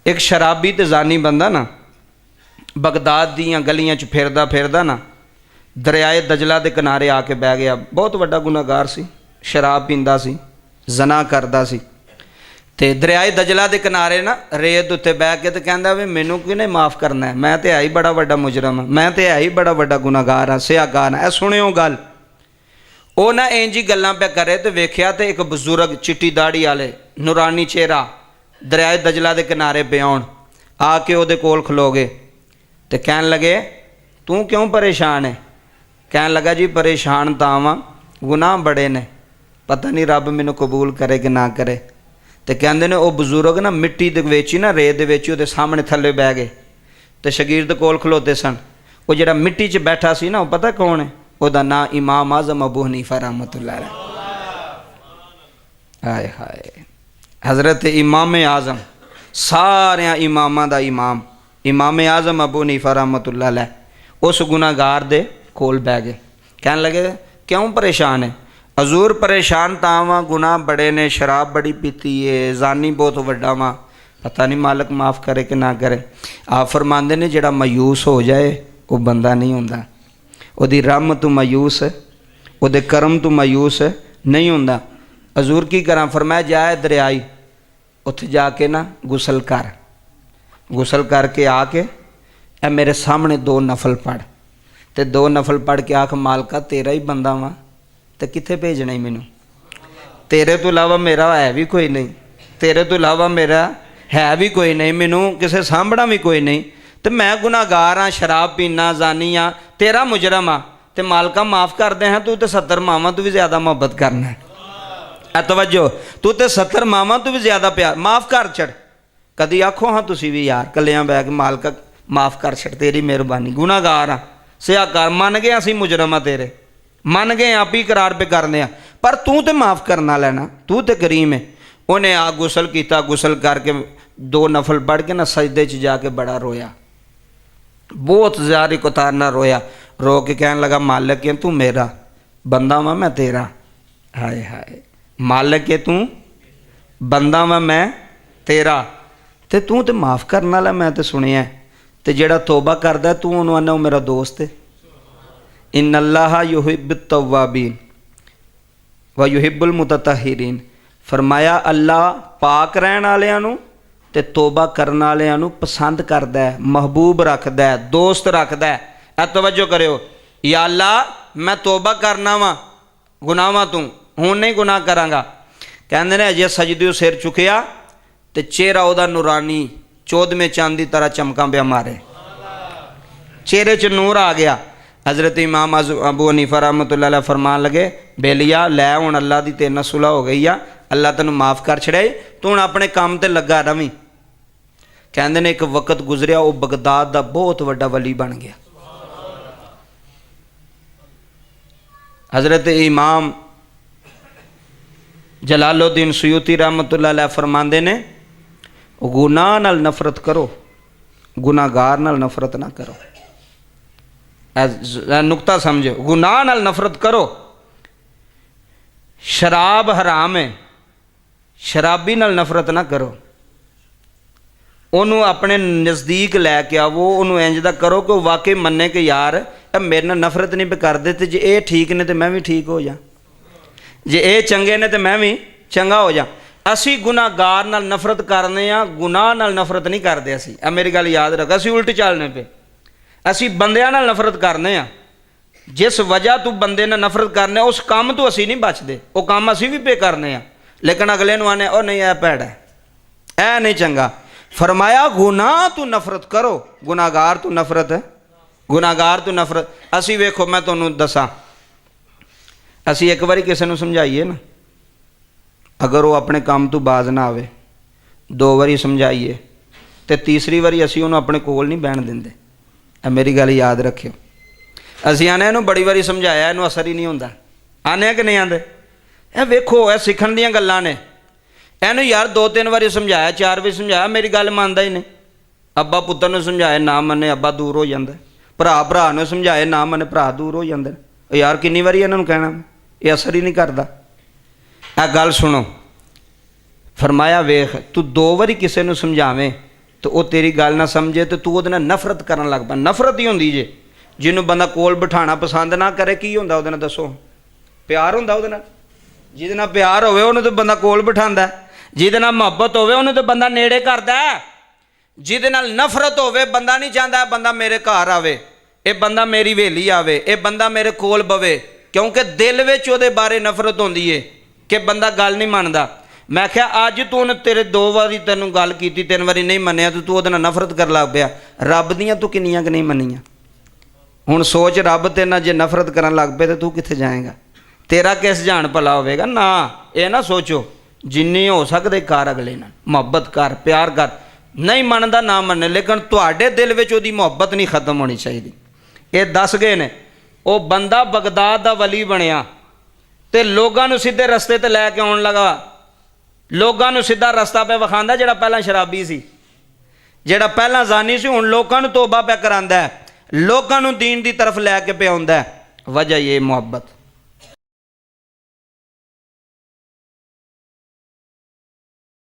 एक शराबी ते जानी बंदा ना बगदाद दियां गलियां च फिरदा फिरदा ना दरियाए दजला के किनारे आके बह गया। बहुत वड्डा गुनाहगार सी, शराब पींदा सी, जना करदा सी। ते दरियाए दजला के किनारे ना रेत उत्ते बह के तो कहंदा वे मैनू किहने माफ़ करना है, मैं तो है ही बड़ा वड्डा मुजरम हाँ, मैं तो है ही बड़ा वड्डा गुनाहगार हाँ, सियाहगार हाँ। सुनियो गल, वो ना इंज ही गल्लां पे करे तो वेख्या तो एक बजुर्ग चिट्टी दाड़ी वाले नूरानी चेहरा दरियाए दजला के किनारे पे आउण आके उहदे कोल खलो गए तो कहन लगे तू क्यों परेशान है? कहन लगा जी परेशान तां वां, गुनाह बड़े ने, पता नहीं रब मैनू कबूल करे कि ना करे। तो कहते ने वो बजुर्ग ना मिट्टी दे विच ही ना रेत दे विच उहदे सामने थल्ले बह गए तो शगीरद कोल खलोते सन। वो जिहड़ा मिट्टी च बैठा सी ना, वो पता कौन है? उहदा नाम इमाम आज़म अबू हनीफा रहमतुल्लाह अलैह। हाय हाय, हज़रत इमाम आज़म, सारे इमामां दा इमाम, इमाम आज़म अबू हनीफा रहमतुल्लाह अलैह उस गुनाहगार दे कोल बह गए। कहन लगे क्यों परेशान है? हजूर परेशान तां वां, गुनाह बड़े ने, शराब बड़ी पीती है, जानी बहुत वड्डा वां, पता नहीं मालक माफ़ करे कि ना करे। आप फरमांदे ने जिहड़ा मायूस हो जाए वो बंदा नहीं हुंदा, उहदी रहमत तो मायूस है, उहदे करम तो मायूस नहीं हुंदा। हजूर की करा? फरमाया जाए दरियाई उत्थे जाके ना गुसल कर, गुसल करके आके ए मेरे सामने 2 नफल पढ़, तो 2 नफल पढ़ के आख मालका तेरा ही बंदा वां तो कित्थे भेजना ही मैनू, तेरे तो इलावा मेरा है भी कोई नहीं, तेरे तो इलावा मेरा है भी कोई नहीं, मैनू किसे सामभना भी कोई नहीं, तो मैं गुनाहगार हाँ, शराब पीना, जानी हाँ, तेरा मुजरम हाँ, तो मालका माफ़ कर दे हैं, तू तो 70 मावां तो भी ज़्यादा मुहब्बत करना है। तवज्जो, तू तो 70 मावां तो भी ज़्यादा प्यार, माफ़ कर छड़। कदी आखो हाँ तुसी भी यार कलियां बह के मालका माफ़ कर छड़, तेरी मेहरबानी, गुनाहगार हाँ, सियाहगार, मन गए असीं मुजरम हाँ तेरे, मन गए आप ही करार पे करने आ, पर तू तो माफ़ करना लेना, तू तो करीम है। उन्हें आ गुसल किया, गुसल करके 2 नफल पढ़ के ना सजदे च जाके बड़ा रोया, बहुत ज़्यादा कुतारना रोया, रो के कहने लगा मालिक है तू मेरा, बंदा वां मैं तेरा। हाय हाय, मालिक है तू, बंदा वां मैं तेरा, ते तू तो माफ़ करने वाला, मैं तो सुनिया, तो जिहड़ा तौबा करदा तू उन्होंने आना मेरा दोस्त है। इन्नल्लाह युहिब्बुत तव्वाबीन व युहिब्बुल मुततहिरीन। फरमाया अल्लाह पाक रहण वालियां नूं ते तौबा करन वालियां नूं पसंद करदा है, महबूब रखदा है, दोस्त रखदा है। ए तवज्जो करियो, या अल्लाह मैं तौबा करना वा गुनाहां तों, हुण नहीं गुनाह करांगा। कहंदे ने अजे सजदे सिर चुकिया ते चेहरा उहदा नूरानी 14वें चांद की तरह चमकां पिया मारे, चेहरे च नूर आ गया। हज़रत इमाम अबू हनीफा रहमतुल्लाह अलैह फरमान लगे बेलिया लै हुण अल्लाह की तेरे नाल सुलह हो गई आ, अल्लाह तैनूं माफ़ कर छड़ाए, तू हुण अपने काम ते लगा रवीं। कहंदे ने एक वक्त गुजरिया, वो बगदाद का बहुत वड्डा वली बन गया। हज़रत इमाम जलालुद्दीन सुयूती रहमतुल्लाह अलैह फरमांदे ने गुनाह नाल नफरत करो, गुनाहगार नाल नफरत ना करो। नुकता समझो, गुनाह नाल नफरत करो। शराब हराम है, शराबी नाल नफरत ना करो, उन्होंने अपने नज़दीक लैके आवो, उन्होंने इंज दा करो कि वाकई मन्ने कि यार मेरे नाल नफरत नहीं पे करते, तो जे ये ठीक ने तो मैं भी ठीक हो जा, जे ये चंगे ने तो मैं भी चंगा हो जा। असी गुनाहगार नाल नफरत करने आ, गुनाह नाल नफरत नहीं करते असी। मेरी गल याद रख, असी उल्ट चलने पे, असी बंदियां नाल नफरत करने आ, जिस वजह तू बंदे नाल नफरत करने उस काम तो असी नहीं बचते, वो काम असी भी पे करने आ, लेकिन अगले नूं आने ओ नहीं ऐ भैड़ा ऐ नहीं चंगा। फरमाया गुनाह तू नफरत करो, गुनाहगार तू नफरत है, गुनाहगार तू नफरत। असी वेखो मैं तुहानूं दसां, असी एक बारी किसी नूं समझाइए ना, अगर वो अपने काम तो बाज ना आवे, 2 बारी समझाइए तो तीसरी बारी असी उन्होंने अपने कोल नहीं बहन देंगे। मेरी गल याद रखियो, असी आने इनू बड़ी बारी समझाया, इनू असर ही नहीं होंदा, आने कि नहीं आते? वेखो यह सीखण दीयां गल्लां ने, इनू यार 2-3 बारी समझाया, 4 बारी समझाया, मेरी गल मनदा ही नहीं। अब्बा पुत्तर नूं समझाए ना मने, अब्बा दूर हो जांदा, भरा भरा नूं समझाए ना मने, भरा दूर हो जांदे। यार किन्नी बारी इन्हां नूं कहना, ये असर ही नहीं करता। आ गल सुनो, फरमाया वेख तू 2 बारी किसी नूं समझावें तो वो तेरी गल ना समझे तो तू ਉਹਦੇ ਨਾਲ नफरत करन लग पै। नफरत ही होंदी जे जिन्हों बंदा कोल बिठाना पसंद ना करे की होंदा ਉਹਦੇ ਨਾਲ दसो? प्यार होंदा ਉਹਦੇ ਨਾਲ। ਜਿਹਦੇ ਨਾਲ प्यार होवे ਉਹਨੂੰ तो बंदा कोल बिठांदा, ਜਿਹਦੇ ਨਾਲ ਮੁਹੱਬਤ ਹੋਵੇ ਉਹਨੂੰ तो बंदा नेड़े करदा। ਜਿਹਦੇ ਨਾਲ नफरत होवे बंदा नहीं चाहता बंदा मेरे घर आवे, ये बंदा मेरी हवेली आवे, ये बंदा मेरे कोल बवे, क्योंकि दिल विच ਉਹਦੇ बारे नफरत होंदी है कि बंदा गल नहीं मनदा। मैं क्या अज तू तेरे 2 वारी तेनों गल की 3 वारी नहीं मनिया तो तू ਉਹਦੇ ਨਾਲ नफरत कर लग पिया। रब दियां तू किन्नियां कि नहीं मनियां? हुण सोच रब ते ना जे नफरत करन लग पे तो तू कित्थे जाएगा? तेरा किस जान भला होवेगा ना। ये ना सोचो, जिन्नी हो सकदे कर अगले नाल मुहब्बत कर, प्यार कर। नहीं मनदा ना मने, लेकिन तुहाडे दिल विच ओहदी मुहब्बत नहीं खत्म होनी चाहिए। ये दस गए ने वो बंदा बगदाद दा वली बनिया ते लोगां नूं सीधे रस्ते ते लैके आउण लगा। लोगां नूं सीधा रस्ता पे विखांदा जिहड़ा पहलां शराबी सी, जिहड़ा पहलां जानी सी, हुण लोकां नूं तौबा पे करांदा है, लोकां नूं दीन दी तरफ लैके पे आउंदा है। वजह ये मुहब्बत।